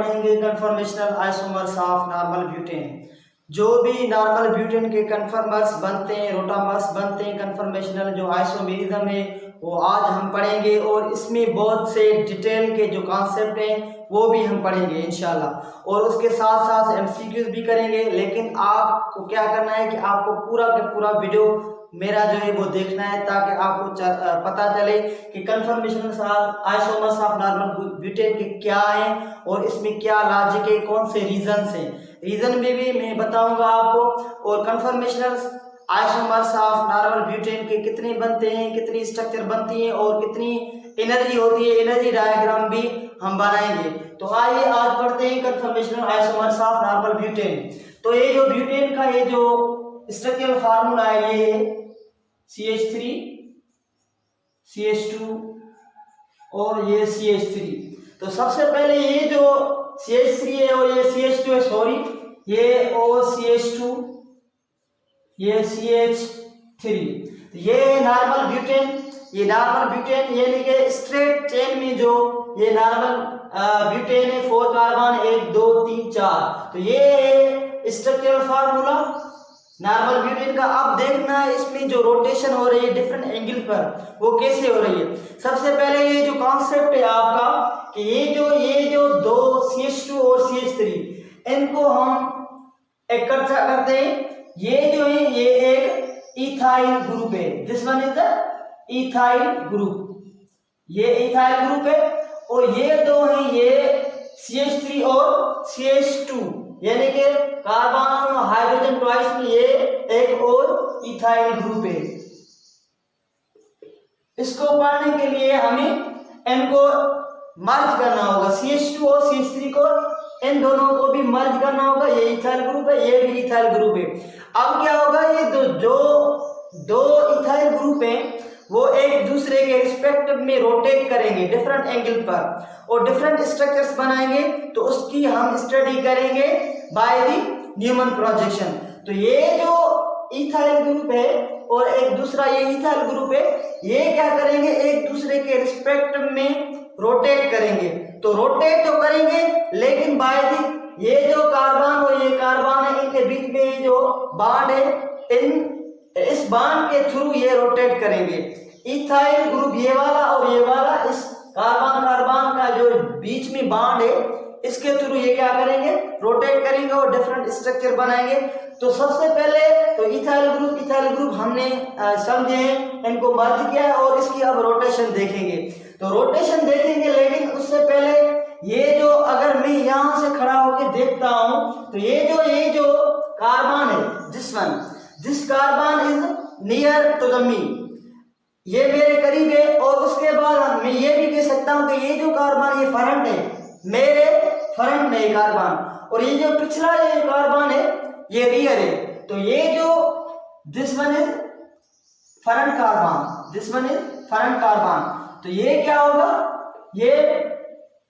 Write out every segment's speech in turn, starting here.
पढ़ेंगे conformational isomers of normal butane. जो भी नॉर्मल ब्यूटेन के कन्फर्मर्स बनते हैं, रोटामर्स बनते हैं, कन्फर्मेशनल जो आइसोमेरिज्म है वो आज हम पढ़ेंगे और इसमें बहुत से डिटेल के जो कॉन्सेप्ट हैं वो भी हम पढ़ेंगे इंशाल्लाह। और उसके साथ साथ एमसीक्यूज भी करेंगे। लेकिन आपको क्या करना है कि आपको पूरा का पूरा वीडियो मेरा जो है वो देखना है ताकि आपको पता चले कि conformation isomers of normal butane के क्या हैं और इसमें क्या लॉजिक है, कौन से रीजंस हैं। रीजन में भी मैं बताऊंगा आपको। और conformational isomers of normal butane के कितने बनते हैं, कितनी स्ट्रक्चर बनती है और कितनी एनर्जी होती है, एनर्जी डायग्राम भी हम बनाएंगे। तो आइए आज पढ़ते हैं conformational isomers of normal butane. तो ये जो ब्यूटेन का ये जो स्ट्रक्चरल फार्मूला है ये है CH3 CH2 और ये CH3। तो सबसे पहले ये जो CH3 है और ये CH2 है, सॉरी ये OCH2 ये CH3। ये नॉर्मल ब्यूटेन, ये नॉर्मल ब्यूटेन यानी कि स्ट्रेट चेन में जो ये नॉर्मल ब्यूटेन है 4 कार्बन 1 2 3 4। तो ये स्ट्रक्चरल फार्मूला नॉर्मल ब्यूटेन का। अब देखना है इसमें जो रोटेशन हो रही है डिफरेंट एंगल पर वो कैसे हो रही है। सबसे पहले ये जो कॉन्सेप्ट है आपका कि ये जो दो CH2 और CH3 इनको हम इकट्ठा करते हैं। ये जो है ये एक इथाइल ग्रुप है। This one is the ethyl group, ये इथाइल ग्रुप है। और ये दो हैं ये CH3 और CH2 यानी कि कार्बन और हाइड्रोजन ट्वाइस में ये एक और इथाइल ग्रुप है। इसको पढ़ने के लिए हमें इनको मर्ज करना होगा, CH2 और CH3 को इन दोनों को भी मर्ज करना होगा। ये इथाइल ग्रुप है, ये भी इथाइल ग्रुप है। अब क्या होगा, ये दो इथाइल ग्रुप हैं वो एक दूसरे के रिस्पेक्ट में रोटेट करेंगे डिफरेंट एंगल पर और डिफरेंट स्ट्रक्चर्स बनाएंगे। तो उसकी हम स्टडी करेंगे बाय द न्यूमन प्रोजेक्शन। तो ये जो इथाइल ग्रुप है और एक दूसरा ये इथाइल ग्रुप है, ये क्या करेंगे एक दूसरे के रिस्पेक्ट में रोटेट करेंगे। तो रोटेट तो करेंगे लेकिन बाय द ये जो कार्बन और ये कार्बन है इनके बीच में जो बॉन्ड है इस बॉन्ड के थ्रू ये रोटेट करेंगे। इथाइल ग्रुप ये वाला और ये वाला इस कार्बन कार्बन का जो बीच में बॉन्ड है इसके थ्रू ये क्या करेंगे रोटेट करेंगे और डिफरेंट स्ट्रक्चर बनाएंगे। तो सबसे पहले तो इथाइल ग्रुप हमने समझे हैं, इनको मर्ज किया है और इसकी अब रोटेशन देखेंगे। तो रोटेशन देखेंगे लेकिन उससे पहले ये जो अगर मैं यहां से खड़ा होकर देखता हूं तो ये जो कार्बन है this carbon is near to the me, ये मेरे करीब है। और उसके बाद मैं ये भी कह सकता हूं कि ये जो कार्बन ये फ्रंट है, मेरे फ्रंट में ये कार्बन, और ये जो पिछला ये कार्बन है ये रियर है। तो ये जो this one is front carbon, this one is front carbon. तो ये क्या होगा, ये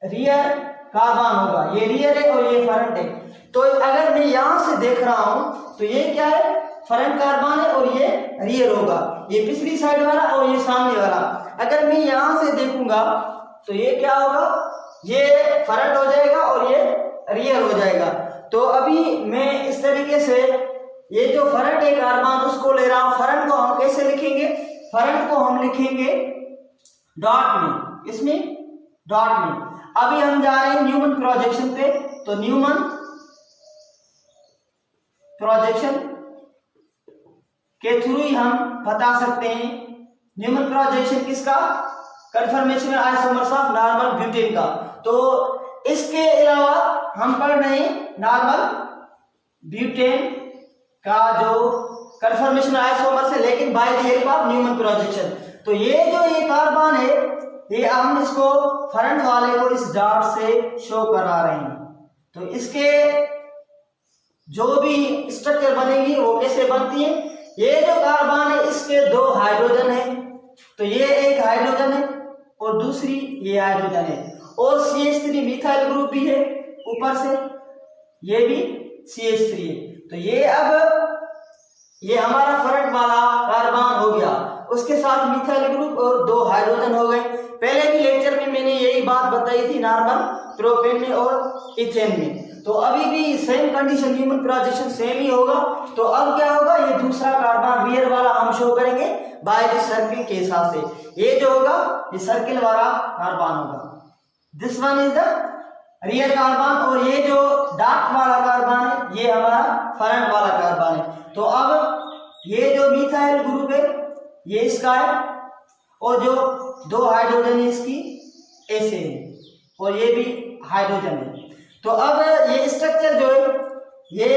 रियर कार्बन होगा, ये रियर है और ये फ्रंट है। तो अगर मैं यहां से देख रहा हूं तो ये क्या है फ्रंट कार्बन है और ये रियर होगा, ये पिछली साइड वाला और ये सामने वाला। अगर मैं यहां से देखूंगा तो ये क्या होगा, ये फ्रंट हो जाएगा और ये रियर हो जाएगा। तो अभी मैं इस तरीके से ये जो फ्रंट है कार्बन उसको ले रहा हूं। फ्रंट को हम कैसे लिखेंगे, फ्रंट को हम लिखेंगे डॉट में, इसमें डॉट में। अभी हम जा रहे हैं न्यूमन प्रोजेक्शन पे। तो न्यूमन प्रोजेक्शन के थ्रू ही हम बता सकते हैं। न्यूमन प्रोजेक्शन किसका, conformational isomers of normal butane का। तो इसके अलावा हम पढ़ रहे हैं नॉर्मल ब्यूटेन का जो कन्फर्मेशनल आइसोमर्स है लेकिन by the help of Newman projection. तो ये जो ये कार्बन है ये हम इसको फ्रंट वाले को इस डॉट से शो करा रहे हैं। तो इसके जो भी स्ट्रक्चर बनेगी वो कैसे बनती है, ये जो कार्बन है इसके दो हाइड्रोजन है, तो ये एक हाइड्रोजन है और दूसरी ये हाइड्रोजन है। और CH3 मिथाइल ग्रुप भी है ऊपर से, ये भी CH3 है। तो ये अब ये हमारा फ्रंट वाला कार्बन हो गया, उसके साथ मिथाइल ग्रुप और दो हाइड्रोजन हो गए। पहले भी लेक्चर में मैंने यही बात बताई थी नॉर्मल प्रोपेन में और इथेन में। तो अभी भी same condition, human projection same ही होगा। तो अब क्या होगा, ये दूसरा कार्बन रियर वाला हम शो करेंगे बाय द सर्किल के हिसाब से। ये जो होगा ये सर्किल वाला कार्बन होगा, this one is the rear carbon, और ये जो डार्क वाला कार्बन है ये हमारा फ्रंट वाला कार्बन है। तो अब ये जो मिथाइल ग्रुप है ये इसका है, और जो दो हाइड्रोजन है इसकी ऐसे है, और ये भी हाइड्रोजन है। तो अब ये स्ट्रक्चर जो है ये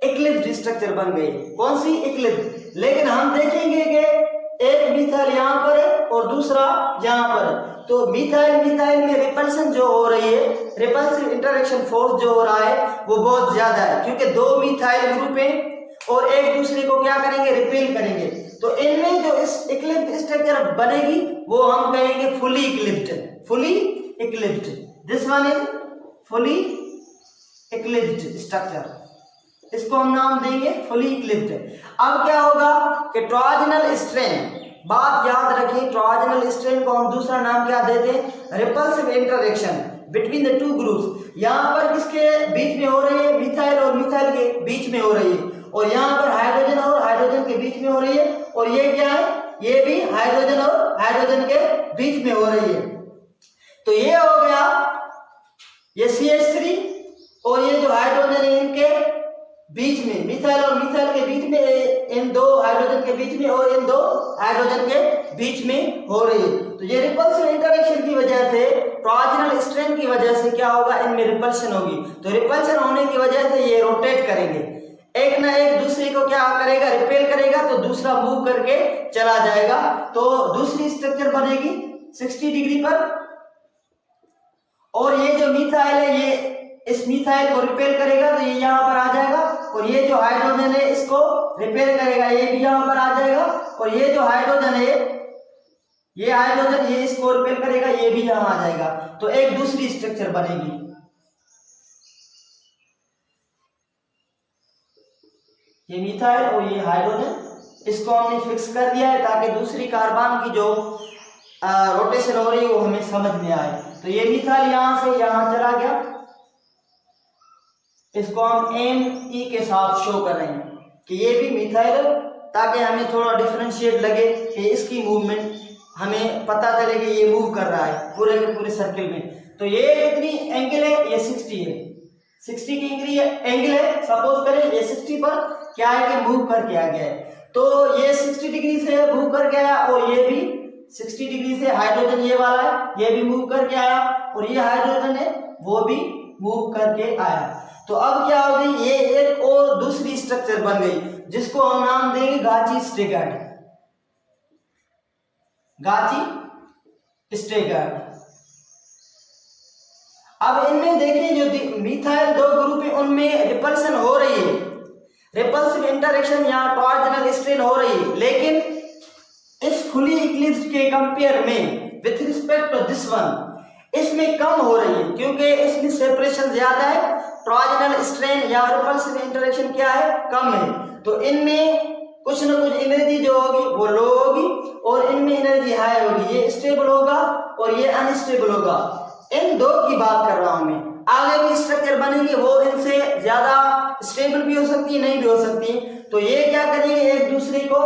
इक्लिप्स्ड स्ट्रक्चर बन गई। कौन सी? इक्लिप्स्ड। लेकिन हम देखेंगे कि एक मिथाइल यहाँ पर है और दूसरा यहाँ पर है। तो मिथाइल में रिपल्शन जो हो रही है, रिपल्सिव इंटरेक्शन फोर्स जो हो रहा है वो बहुत ज्यादा है, क्योंकि दो मिथाइल ग्रुप हैं और एक दूसरे को क्या करेंगे, रिपेल करेंगे। तो इनमें जो इस इक्लिप्स्ड स्ट्रक्चर बनेगी वो हम कहेंगे fully eclipsed. Fully eclipsed, this one is fully eclipsed structure, इसको हम नाम देंगे फुली इक्लिप्स्ड। अब क्या होगा कि टॉर्जनल स्ट्रेन, बात याद रखिए, टॉर्जनल स्ट्रेन को हम दूसरा नाम क्या देते हैं, repulsive interaction between the two groups. यहाँ पर किसके बीच में हो रही है, मिथाइल और मिथाइल के बीच में हो रही है, और यहाँ पर हाइड्रोजन और हाइड्रोजन के बीच में हो रही है, और ये क्या है, ये भी हाइड्रोजन और हाइड्रोजन के बीच में हो रही है। तो ये हो गया ये CH3, और ये जो हाइड्रोजन है इनके बीच में, मिथाइल और मिथाइल के बीच में, इन दो हाइड्रोजन के बीच में और इन दो हाइड्रोजन के बीच में हो रही है। तो ये रिपल्सिव इंटरेक्शन की वजह से, टॉर्जनल स्ट्रेन की वजह से क्या होगा, इनमें रिपल्शन होगी। तो रिपल्शन होने की वजह से ये रोटेट करेंगे, एक ना एक दूसरे को क्या करेगा, रिपेल करेगा, तो दूसरा मूव करके चला जाएगा। तो दूसरी स्ट्रक्चर बनेगी 60 डिग्री पर, और ये जो मिथाइल है ये इस मिथाइल को रिपेल करेगा तो ये यहाँ पर आ जाएगा, और ये जो हाइड्रोजन है इसको रिपेल करेगा, ये भी यहाँ पर आ जाएगा, और ये जो हाइड्रोजन है ये हाइड्रोजन ये इसको रिपेल करेगा, ये भी यहाँ आ जाएगा। तो एक दूसरी स्ट्रक्चर बनेगी। ये मिथाइल और ये हाइड्रोजन, इसको हमने फिक्स कर दिया है ताकि दूसरी कार्बन की जो रोटेशन हो रही है वो हमें समझ में आए। तो ये मिथाइल यहां से यहां चला गया, इसको हम Me के साथ शो कर रहे हैं कि ये भी मिथाइल, ताकि हमें थोड़ा डिफरेंशिएट लगे कि इसकी मूवमेंट हमें पता चले कि ये मूव कर रहा है पूरे के पूरे सर्किल में। तो ये कितनी एंगल है, ये 60 है, 60 की एंगल है। सपोज करें ये 60 पर क्या है कि मूव करके आ गया है, तो ये 60 डिग्री से मूव करके आया, और ये भी 60 डिग्री से, हाइड्रोजन ये वाला है ये भी मूव करके आया, और ये हाइड्रोजन है वो भी मूव करके आया। तो अब क्या हो गई, ये एक और दूसरी स्ट्रक्चर बन गई जिसको हम नाम देंगे गाची स्टेगार्ड। गाची स्टेगार्ड। अब इनमें देखिए जो मिथाइल दो ग्रुप है उनमें रिपल्शन हो रही है, रिपल्सिव इंटरेक्शन यहाँ टॉर्जनल स्ट्रेन हो रही है, लेकिन इस फुली इक्लिप्स्ड के कंपेयर में with respect to this one इसमें कम हो रही है, क्योंकि इसमें सेपरेशन ज्यादा है, टॉर्जनल स्ट्रेन या रिपल्सिव इंटरेक्शन क्या है, कम है। तो इनमें कुछ न कुछ एनर्जी जो होगी वो लो होगी, और इनमें एनर्जी हाई होगी, ये स्टेबल होगा और ये अनस्टेबल होगा। इन दो की बात कर रहा हूं मैं, आगे भी स्ट्रक्चर बनेगी वो इनसे ज्यादा स्टेबल भी हो सकती है, नहीं भी हो सकती। तो ये क्या करेंगे, एक दूसरे को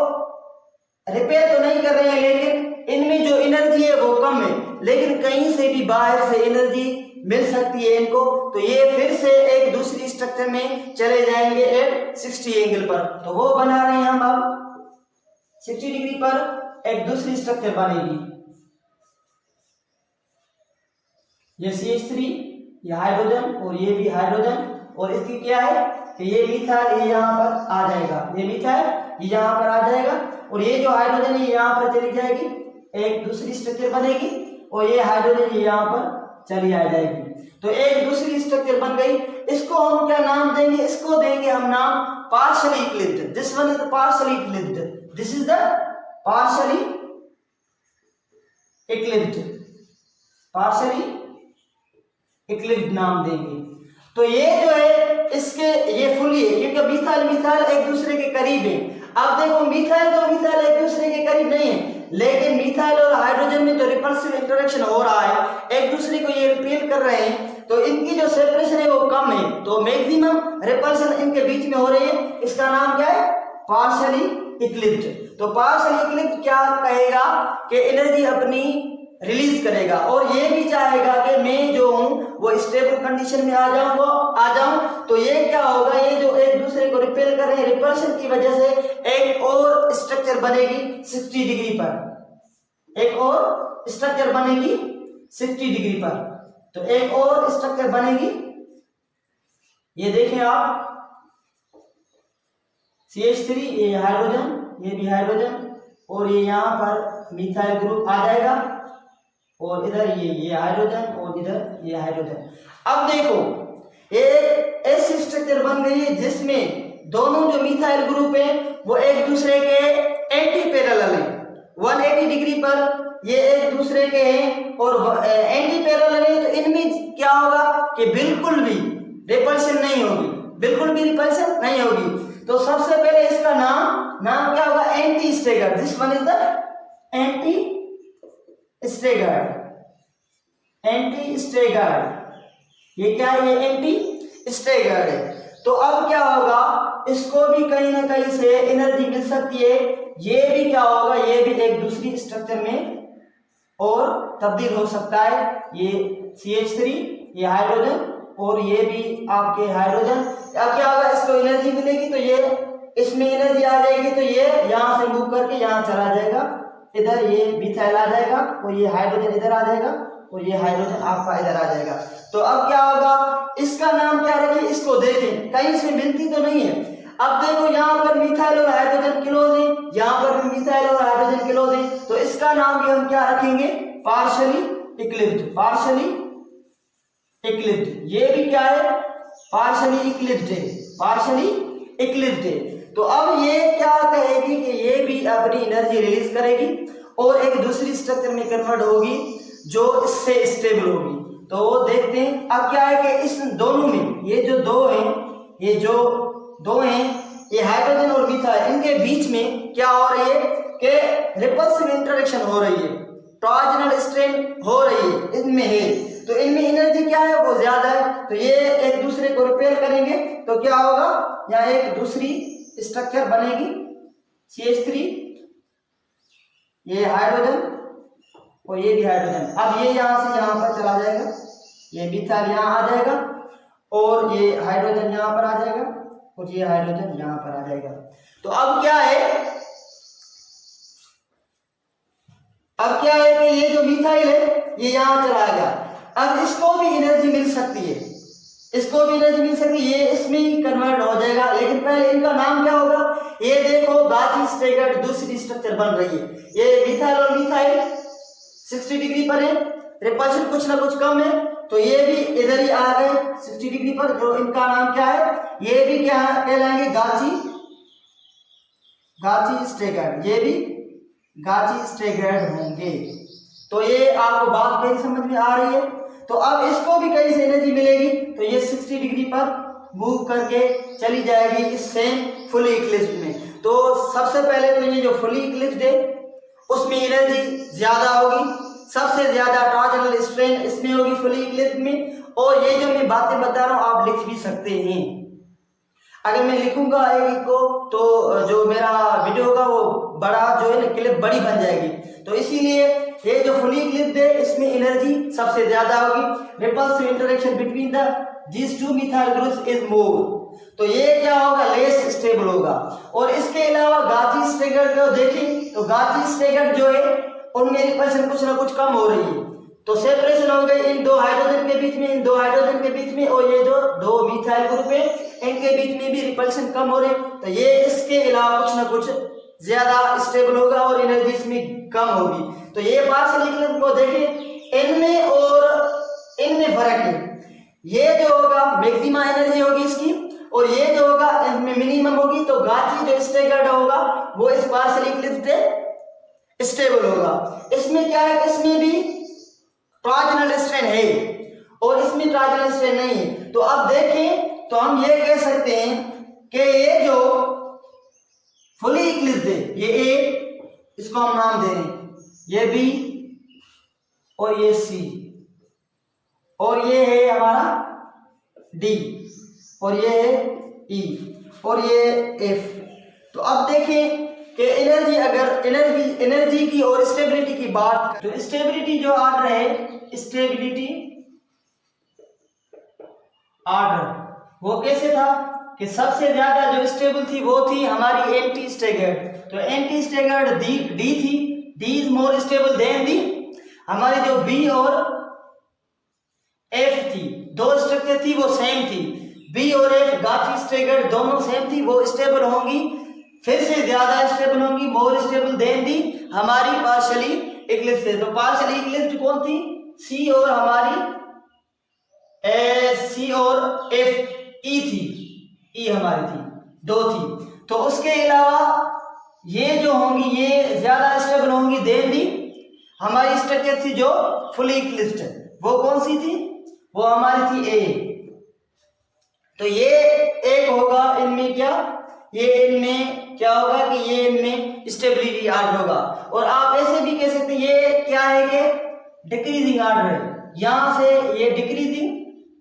रिपेयर तो नहीं कर रहे हैं, लेकिन इनमें जो एनर्जी है वो कम है, लेकिन कहीं से भी बाहर से एनर्जी मिल सकती है इनको। तो ये फिर से एक दूसरी स्ट्रक्चर में चले जाएंगे एट 60 एंगल पर। तो वो बना रहे हैं हम अब 60 डिग्री पर एक दूसरी स्ट्रक्चर बनेगी। ये CH3, ये हाइड्रोजन और ये भी हाइड्रोजन, और इसकी क्या है कि ये मिथाइल ये यहाँ पर आ जाएगा, ये मिथाइल ये यहाँ पर आ जाएगा, और ये जो हाइड्रोजन है यहाँ पर चली जाएगी, एक दूसरी स्ट्रक्चर बनेगी, और ये हाइड्रोजन ये यहाँ पर चली आ जाएगी। तो एक दूसरी स्ट्रक्चर बन गई। इसको हम क्या नाम देंगे, इसको देंगे हम नाम partially eclipsed. This one is partially eclipsed, this is the partially eclipsed, partially eclipsed नाम देंगे। तो ये जो है इसके ये फुली है, क्योंकि मिथाइल मिथाइल एक दूसरे के करीब है। अब देखो मिथाइल तो मिथाइल एक दूसरे के करीब नहीं है, लेकिन मिथाइल और हाइड्रोजन में तो रिपल्सिव इंटरेक्शन हो रहा है, एक दूसरे को ये रिपेल कर रहे हैं, तो इनकी जो सेपरेशन है वो कम है, तो मैक्सिमम रिपल्शन इनके बीच में हो रही है। इसका नाम क्या है? Partially eclipsed. तो पार्शियली इक्लिप्स्ड क्या कहेगा कि एनर्जी अपनी रिलीज करेगा और ये भी चाहेगा कि मैं जो हूं वो स्टेबल कंडीशन में आ जाऊं। तो ये क्या होगा, ये जो एक दूसरे को रिपेल कर रहे हैं, रिपल्शन की वजह से एक और स्ट्रक्चर बनेगी 60 डिग्री पर, एक और स्ट्रक्चर बनेगी 60 डिग्री पर। तो एक और स्ट्रक्चर बनेगी, ये देखें आप, CH3, ये हाइड्रोजन, ये भी हाइड्रोजन, और ये यहाँ पर मिथाइल ग्रुप आ जाएगा, और इधर ये हाइड्रोजन, और इधर ये हाइड्रोजन। अब देखो एक ऐसी स्ट्रक्चर बन गई है जिसमें दोनों जो मिथाइल ग्रुप है वो एक दूसरे के एंटी पैरेलल है, 180 डिग्री पर ये एक दूसरे के हैं और एंटी पैरेलल है। तो इनमें क्या होगा कि बिल्कुल भी रिपल्शन नहीं होगी, बिल्कुल भी रिपल्शन नहीं होगी। तो सबसे पहले इसका नाम क्या होगा? Anti staggered. This one is the anti staggered, anti staggered. ये क्या है? ये एंटी स्टैगर्ड है। तो अब क्या होगा, इसको भी कहीं ना कहीं से एनर्जी मिल सकती है, ये भी क्या होगा, ये भी एक दूसरी स्ट्रक्चर में और तब्दील हो सकता है। ये CH3, ये हाइड्रोजन, और ये भी आपके हाइड्रोजन। अब क्या होगा, इसको एनर्जी मिलेगी तो ये इसमें एनर्जी आ जाएगी, तो ये यहां से मूव करके यहां चला जाएगा, इधर ये मिथाइल आ जाएगा, और ये हाइड्रोजन इधर आ जाएगा, और ये हाइड्रोजन आपका इधर आ जाएगा। तो अब क्या होगा, इसका नाम क्या रखें? इसको देखें, कहीं से मिलती तो नहीं है। अब देखो यहाँ पर मिथाइल और हाइड्रोजन क्लोज है, यहाँ पर भी मिथाइल और हाइड्रोजन क्लोज है, तो इसका नाम भी हम क्या रखेंगे? Partially eclipsed, partially eclipsed. ये भी क्या है? पार्शियली इक्लिप्स्ड है, पार्शियली इक्लिप्स्ड है। तो अब ये क्या कहेगी कि ये भी अपनी एनर्जी रिलीज करेगी और एक दूसरी स्ट्रक्चर में कन्वर्ट होगी जो इससे स्टेबल होगी। तो देखते हैं अब क्या है कि इस दोनों में ये जो दो हैं, ये जो दो हैं, ये हाइड्रोजन और मिथाइल, इनके बीच में क्या हो रही है कि रिपल्सिव इंटरेक्शन हो रही है, टॉर्जनल स्ट्रेन हो रही है, इनमें है। तो इनमें एनर्जी क्या है? वो ज्यादा है। तो ये एक दूसरे को रिपेल करेंगे तो क्या होगा, यहाँ एक दूसरी स्ट्रक्चर बनेगी CH3, ये हाइड्रोजन और ये भी हाइड्रोजन। अब ये यहां से यहां पर चला जाएगा, ये मिथाइल यहां आ जाएगा, और ये हाइड्रोजन यहां पर आ जाएगा, और ये हाइड्रोजन यहां पर आ जाएगा। तो अब क्या है कि ये जो मिथाइल है ये यहां चला गया। अब इसको भी एनर्जी मिल सकती है, इसको भी एनर्जी मिल सकती है, ये इसमें ही कन्वर्ट हो जाएगा। लेकिन पहले इनका नाम क्या होगा? ये देखो गाची स्टैगर्ड दूसरी स्ट्रक्चर बन रही है। ये मिथाइल और मिथाइल 60 डिग्री पर है, रिपल्शन कुछ ना कुछ कम है, तो ये भी इधर ही आ गए 60 डिग्री पर। तो इनका नाम क्या है? ये भी क्या कहलाएंगे? गाची स्टैगर्ड, ये भी गाची स्टैगर्ड होंगे। तो ये आपको बात मेरी समझ में आ रही है। तो अब इसको भी कहीं से एनर्जी मिलेगी, तो ये 60 डिग्री पर मूव करके चली जाएगी इस सेम फुली इक्लिप्स्ड में। तो सबसे पहले तो ये जो फुली इक्लिप्स्ड है उसमें एनर्जी ज्यादा होगी, सबसे ज्यादा टॉर्जनल स्ट्रेन इसमें होगी फुली इक्लिप्स्ड में। और ये जो मैं बातें बता रहा हूं आप लिख भी सकते हैं, अगर मैं लिखूंगा एक को तो जो मेरा वीडियो होगा वो बड़ा जो है ना क्लिप बड़ी बन जाएगी। तो इसीलिए ये जो फुली इक्लिप्स्ड है इसमें एनर्जी सबसे ज्यादा होगी। Repulsive interaction between the these two methyl groups is more, तो ये क्या होगा? लेस स्टेबल होगा। और इसके अलावा गाची स्टैगर्ड को देखें तो गाची स्टैगर्ड जो है उनमें रिपल्शन कुछ ना कुछ कम हो रही है। तो सेपरेशन हो गई इन दो हाइड्रोजन के बीच में, इन दो हाइड्रोजन के बीच में, और ये जो दो मिथाइल ग्रुप है इनके बीच में भी रिपल्शन कम हो रही है। तो ये इसके अलावा कुछ ना कुछ ज्यादा स्टेबल होगा और एनर्जी इसमें कम होगी। तो ये पार्शियल इक्लिप्स्ड को देखें, इनमें और इनमें फर्क है। ये जो होगा मैक्सिमा एनर्जी होगी इसकी, और ये जो होगा इसमें मिनिमम होगी। तो गाची जो स्टैगर्ड होगा वो इस पार्शियल इक्लिप्स्ड पे स्टेबल होगा। इसमें क्या है? इसमें भी टॉर्जनल स्ट्रेन है और इसमें टॉर्जनल स्ट्रेन नहीं है। तो अब देखें तो हम ये कह सकते हैं कि ये जो फुली इक्लिप्स्ड है ये A, इसको हम नाम दे रहे हैं, ये बी और ये सी और ये है हमारा डी और ये है ई और ये एफ। तो अब देखें कि एनर्जी, अगर एनर्जी की और स्टेबिलिटी की बात, तो स्टेबिलिटी जो ऑर्डर है, स्टेबिलिटी ऑर्डर वो कैसे था कि सबसे ज्यादा जो स्टेबल थी वो थी हमारी एंटी स्टैगर्ड। तो एंटी स्टैगर्ड डी थी, D is more stable than the. हमारी जो बी और एफ थी, दो स्ट्रक्चर थी वो सेम थी, बी और एफ गाची स्टैगर्ड दोनों सेम थी, वो स्टेबल होंगी, फिर से ज्यादा स्टेबल होंगी, मोर स्टेबल देन दी हमारी पार्शियली इक्लिप्स। तो पार्शियली इक्लिप्स कौन थी? सी और हमारी सी और एफ ई थी, ई हमारी थी, दो थी। तो उसके अलावा ये जो होंगी ये ज्यादा स्टेबल होंगी देन दी हमारी स्ट्रक्चर थी जो फुली इक्लिप्स्ड, वो कौन सी थी? वो हमारी थी ए। तो ये एक होगा इनमें क्या, ये इनमें क्या होगा कि ये इनमें स्टेबिलिटी ऑर्डर होगा। और आप ऐसे भी कह सकते हैं ये क्या है कि डिक्रीजिंग ऑर्डर है, यहां से ये डिक्रीजिंग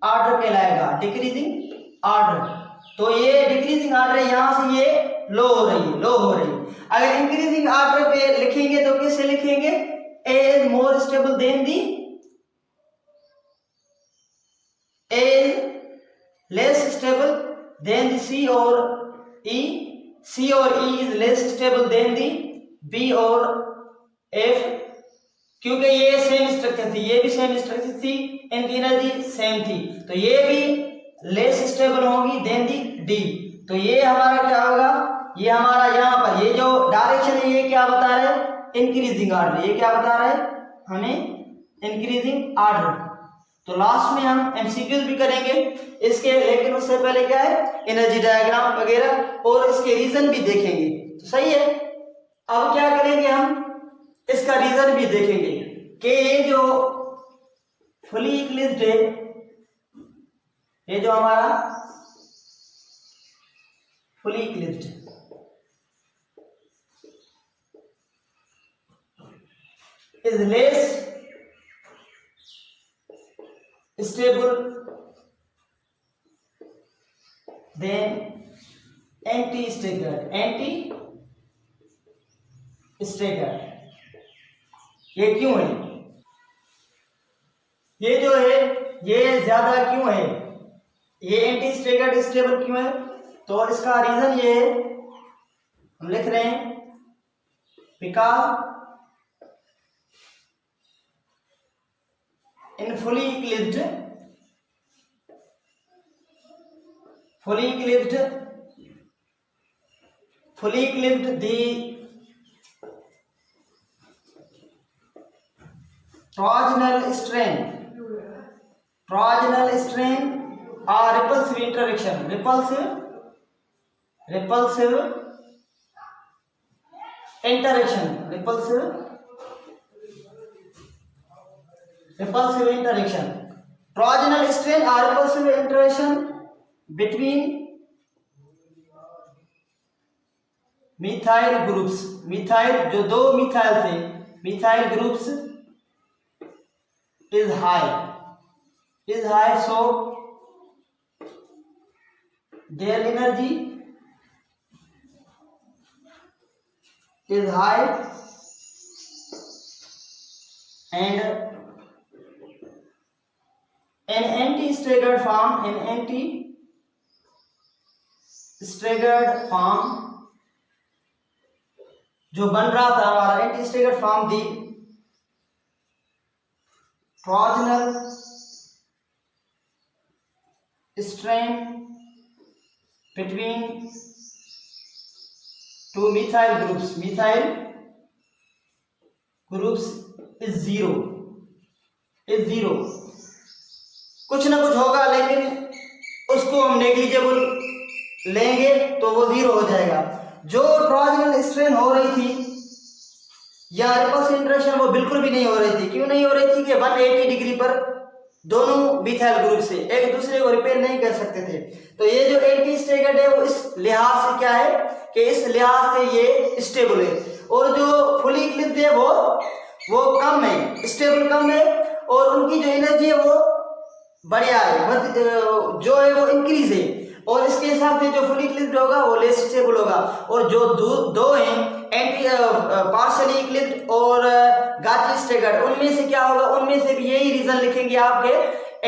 ऑर्डर कहलाएगा, डिक्रीजिंग ऑर्डर। तो ये डिक्रीजिंग ऑर्डर है, यहां से ये लो हो रही है, लो हो रही है। अगर इंक्रीजिंग ऑर्डर पे लिखेंगे तो कैसे लिखेंगे? A is more stable than the, A is less stable than the C और ई, सी और E is less stable than the B और एफ, क्योंकि ये सेम स्ट्रक्चर थी, ये भी सेम स्ट्रक्चर थी, इनकी एनर्जी सेम थी, तो ये भी लेस स्टेबल होगी देन दी डी। तो ये हमारा क्या होगा? ये हमारा यहाँ पर ये जो डायरेक्शन है ये क्या बता रहा है? Increasing order. ये क्या बता रहा है हमें? Increasing order. तो लास्ट में हम एमसीक्यूज भी करेंगे इसके, लेकिन उससे पहले क्या है, एनर्जी डायग्राम वगैरह और इसके रीजन भी देखेंगे। तो सही है, अब क्या करेंगे हम, इसका रीजन भी देखेंगे कि ये जो फुली इक्लिप्स्ड है, ये जो हमारा fully eclipsed is less stable than anti-staggered, anti-staggered। ये क्यों है? ये जो है ये ज्यादा क्यों है? ये एंटी स्टैगर्ड स्टेबल क्यों है? तो इसका रीजन ये है, हम लिख रहे हैं, because in fully eclipsed the torsional strain or repulsive interaction, repulsive interaction torsional strain or repulsive interaction between methyl groups, methyl जो दो मिथाइल थे, methyl groups is high, so their energy is high and an anti-staggered form जो बन रहा था हमारा anti-staggered form the torsional strain between two methyl groups is zero। कुछ ना कुछ होगा, लेकिन उसको हम नेग्लिजिबल लेंगे तो वो जीरो हो जाएगा। जो टॉर्जनल स्ट्रेन हो रही थी या रिपल्सिव इंटरेक्शन वो बिल्कुल भी नहीं हो रही थी। क्यों नहीं हो रही थी? कि 180 डिग्री पर दोनों मिथाइल ग्रुप से एक दूसरे को रिपेल नहीं कर सकते थे। तो ये जो एंटी स्टेगर्ड है वो इस लिहाज से क्या है कि इस लिहाज से ये स्टेबल है, और जो फुली क्लिप्ड है वो कम है, स्टेबल कम है, और उनकी जो एनर्जी है वो बढ़िया है, जो है वो इंक्रीज है, और इसके हिसाब से जो फुली क्लिप्ड होगा वो लेस स्टेबल होगा। और जो दो हैं एंटी पार्शियली क्लिप्ड और गाची स्टेगर्ड, उनमें से क्या होगा, उनमें से भी यही रीजन लिखेंगे आपके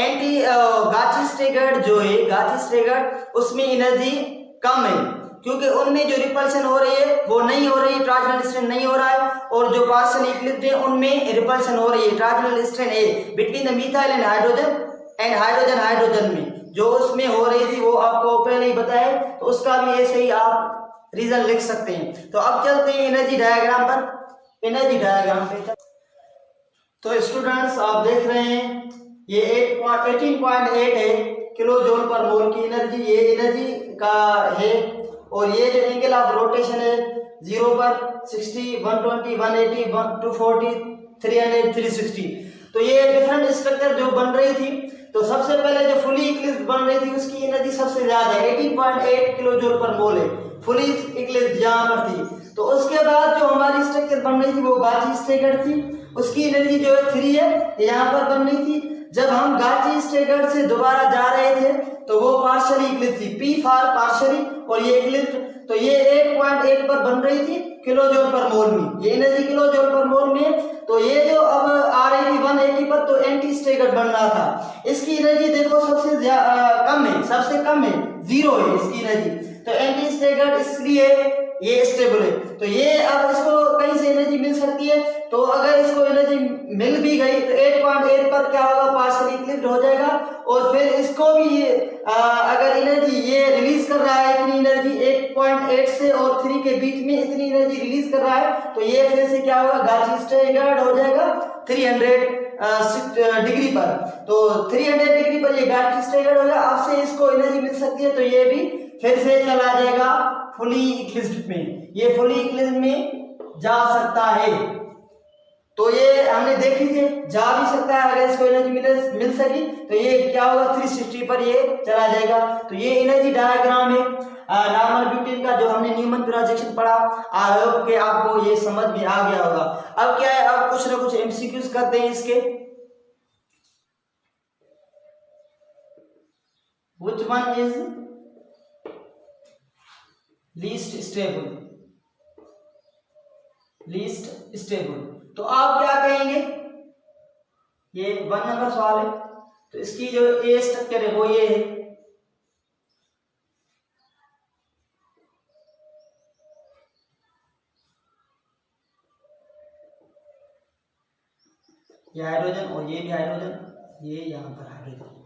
एंटी गाची स्टेगर्ड जो है गाची स्टेगर्ड उसमें एनर्जी कम है, क्योंकि उनमें जो रिपल्शन हो रही है वो नहीं हो रही है, ट्रांजिशनल स्ट्रेन नहीं हो रहा है, और जो पार्शियली क्लिप्ड है उनमें रिपल्शन हो रही है, ट्रांजिशनल स्ट्रेन है between the methyl and hydrogen में जो उसमें हो रही थी वो आपको पहले ही बताया, तो उसका भी ऐसे ही आप रीजन लिख सकते हैं। तो अब चलते हैं एनर्जी डायग्राम पर। एनर्जी डायग्राम पे तो स्टूडेंट्स आप देख रहे हैं ये 18.8 है किलो जूल पर मोल की एनर्जी, ये एनर्जी का है, और ये जो एंगल ऑफ रोटेशन है 0 पर 60, 120, 180, 240, 300, 360। तो ये डिफरेंट स्ट्रक्चर जो बन रही थी, तो सबसे पहले जो फुली इक्लिप्स बन रही थी उसकी एनर्जी सबसे ज्यादा है, 18.8 किलो जूल पर मोल है फुली इक्लिप्स जहां पर थी। तो उसके बाद जो हमारी स्ट्रक्चर बन रही थी वो गाची स्टेगर्ड थी, उसकी एनर्जी जो है 3 है, यहाँ पर बन रही थी। जब हम गाची स्टेगर्ड से दोबारा जा रहे थे तो वो पार्शियली इक्लिप्स थी, पी फॉर पार्शियली, और ये इक्लिप्स, तो ये 8.8 पर बन रही थी किलो जूल पर मोल में, ये एनर्जी किलो जूल पर मोल में। तो ये जो अब आ रही थी 180 पर, तो एंटी स्टेगर्ड बन रहा था, इसकी एनर्जी देखो सबसे कम है, सबसे कम है, 0 है इसकी एनर्जी। तो एंटी स्टेगर्ड इसलिए ये स्टेबल है। तो ये अब इसको कहीं से एनर्जी मिल सकती है, तो अगर इसको एनर्जी मिल भी गई तो 8.8 पर क्या होगा, पार्शियली इक्लिप्ड हो जाएगा, और फिर इसको भी अगर एनर्जी ये रिलीज कर रहा है इतनी एनर्जी 8.8 से और 3 के बीच में इतनी एनर्जी रिलीज कर रहा है, तो ये फिर से क्या होगा, गाची स्टेगर्ड हो जाएगा 300 डिग्री पर। तो 300 डिग्री पर ये गाची स्टेगर्ड होगा, आपसे इसको एनर्जी मिल सकती है, तो ये भी फिर से चला जाएगा फुली इक्लिप्स में, ये फुली इक्लिप्स में जा सकता है। तो ये हमने देखी थी जा भी सकता है, अगर इसको एनर्जी मिल सकी तो ये क्या होगा, 360 पर ये चला जाएगा। तो ये एनर्जी डायग्राम है नॉर्मल ब्यूटेन का जो हमने न्यूमन प्रोजेक्शन पढ़ा। आई होप कि आपको ये समझ में आ गया होगा। अब क्या है, अब कुछ ना कुछ एमसीक्यूज करते हैं इसके। Which one is least stable, तो आप क्या कहेंगे, ये 1 नंबर सवाल है, तो इसकी जो ए स्ट्रक्चर है वो ये है, ये हाइड्रोजन और ये भी हाइड्रोजन, ये यहां पर हाइड्रोजन,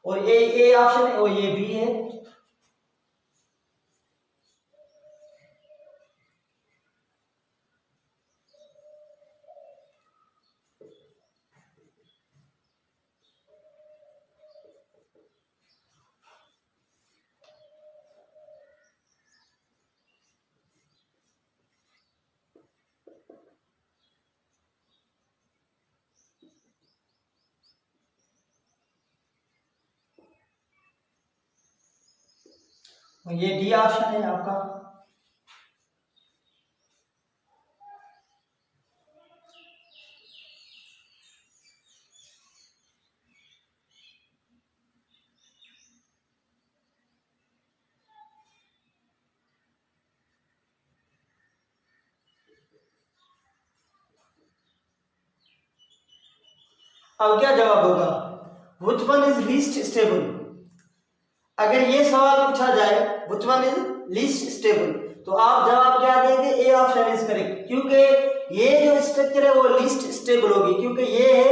और ये ए ऑप्शन है और ये बी है। और ये डी ऑप्शन है आपका। अब क्या जवाब होगा, which one is least stable. अगर ये सवाल पूछा जाए which one is least stable, तो आप जवाब क्या देंगे, ए ऑप्शन इज करेक्ट, क्योंकि ये जो स्ट्रक्चर है वो लीस्ट स्टेबल होगी, क्योंकि ये है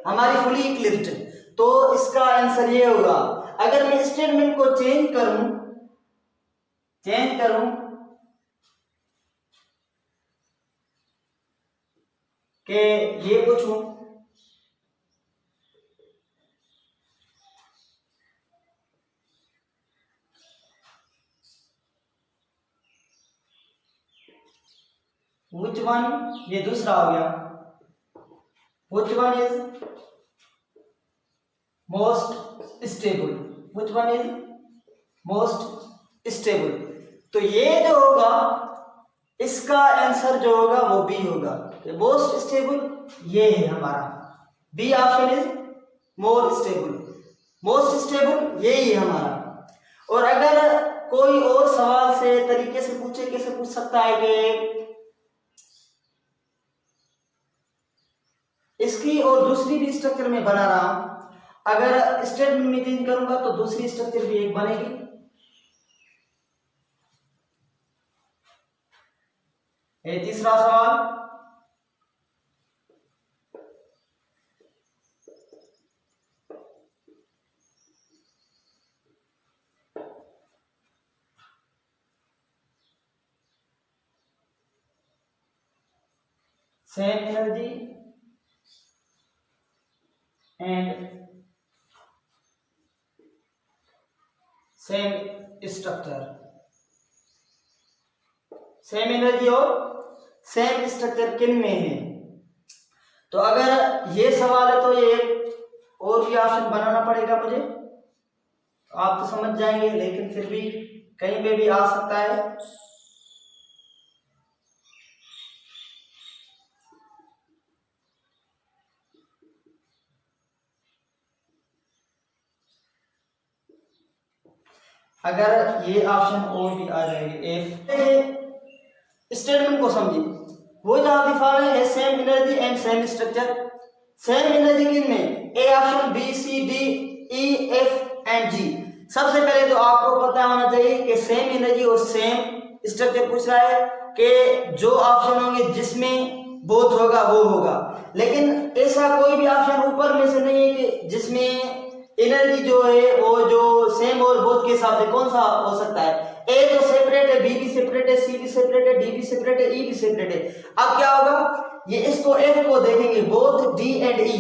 हमारी फुली इक्लिप्स्ड। तो इसका आंसर ये होगा। अगर मैं स्टेटमेंट को चेंज करूं कि ये पूछूं व्हिच वन, ये दूसरा हो गया, which one is most stable, which one is most stable. तो ये जो होगा इसका आंसर जो होगा वो बी होगा। मोस्ट स्टेबल ये है हमारा, B option is more stable, most stable यही है हमारा। और अगर कोई और सवाल से तरीके से पूछे, कैसे पूछ सकता है कि इसकी और दूसरी भी स्ट्रक्चर में बना रहा हूं, अगर स्टेटमेंट में चेंज करूंगा तो दूसरी स्ट्रक्चर भी एक बनेगी। ये तीसरा सवाल, same energy and same structure, same energy और सेम स्ट्रक्चर किन में है। तो अगर ये सवाल है तो ये और भी ऑप्शन बनाना पड़ेगा मुझे, आप तो समझ जाएंगे, लेकिन फिर भी कहीं पे भी आ सकता है। अगर ये ऑप्शन और भी आ जाएंगे। एफ स्टेटमेंट को समझिए, वो जो आप दिखा रहे हैं same energy and same structure, same energy किन में, A option, B C D E F and G. सबसे पहले तो आपको पता होना चाहिए कि सेम एनर्जी और सेम स्ट्रक्चर पूछ रहा है कि जो ऑप्शन होंगे जिसमें बोथ होगा वो होगा, लेकिन ऐसा कोई भी ऑप्शन ऊपर में से नहीं है कि जिसमें एनर्जी जो है वो जो सेम और बोथ के हिसाब से कौन सा हो सकता है। ए तो सेपरेट है, बी भी सेपरेट है, सी भी सेपरेट है, डी भी सेपरेट है, ई भी सेपरेट है। अब क्या होगा, ये इसको एफ को देखेंगे, बोथ डी एंड ई।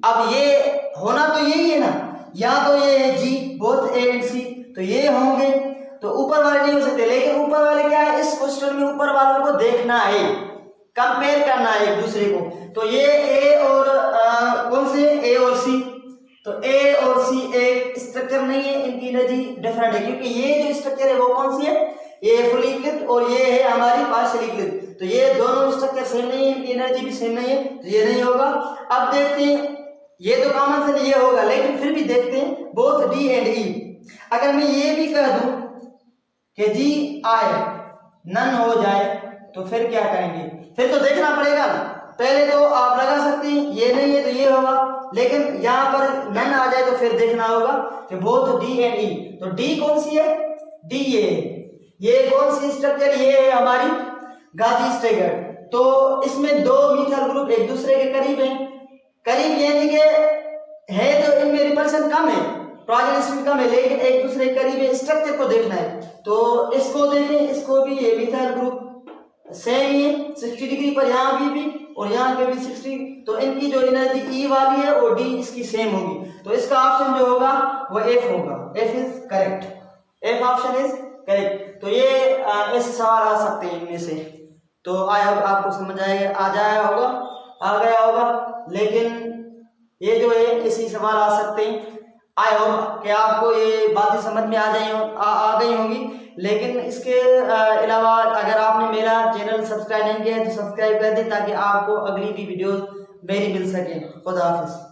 अब ये होना तो यही है ना, या तो ये है जी, बोथ ए एंड सी, तो ये होंगे, तो ऊपर वाले नहीं हो सकते। लेकिन ऊपर वाले क्या है, इस क्वेश्चन में ऊपर वालों को देखना है, कंपेयर करना है एक दूसरे को। तो ये ए और कौन से, ए और सी, तो ए और सी एक स्ट्रक्चर नहीं है, इनकी एनर्जी डिफरेंट है, क्योंकि ये जो स्ट्रक्चर है वो कौन सी है, ये फुलीकृत और ये है हमारी पार्शियलीकृत। तो ये दोनों स्ट्रक्चर सेम नहीं है, इनकी एनर्जी भी सेम नहीं है, तो ये नहीं होगा। अब देखते हैं, ये तो कॉमन सेंस ये होगा, लेकिन फिर भी देखते हैं बोथ डी एंड ई। अगर मैं ये भी कह दूं कि जी आए नन हो जाए तो फिर क्या करेंगे, फिर तो देखना पड़ेगा ना। पहले तो आप लगा सकते हैं ये नहीं है तो ये होगा, लेकिन यहाँ पर नन आ जाए तो फिर देखना होगा कि बोथ डी एंड ई। तो डी कौन सी है, डी ये कौन सी स्ट्रक्चर, ये है हमारी गाजी स्टेगर। तो इसमें दो मिथाइल ग्रुप एक दूसरे के करीब हैं, करीब यानी कि है तो इनमें रिपल्शन कम है, प्रोजेक्शन कम है, लेकिन एक दूसरे के करीब है, स्ट्रक्चर को देखना है। तो इसको देखें, इसको भी ये मिथाइल ग्रुप सेम ही है 60 डिग्री पर, यहाँ भी और यहाँ पे भी 60, तो इनकी जो एनर्जी ई वाली है और डी इसकी सेम होगी। तो इसका ऑप्शन जो होगा वो एफ होगा, F is correct, F option is correct. तो ये ऐसे सवाल आ सकते हैं इनमें से। तो आई होप आपको समझ आ गया होगा, लेकिन ये जो है ऐसे सवाल आ सकते हैं। आई होप कि आपको ये बातें समझ में आ गई होंगी। लेकिन इसके अलावा अगर आपने मेरा चैनल सब्सक्राइब नहीं किया है तो सब्सक्राइब कर दें, ताकि आपको अगली भी वीडियोस मेरी मिल सके। खुदा हाफिज़।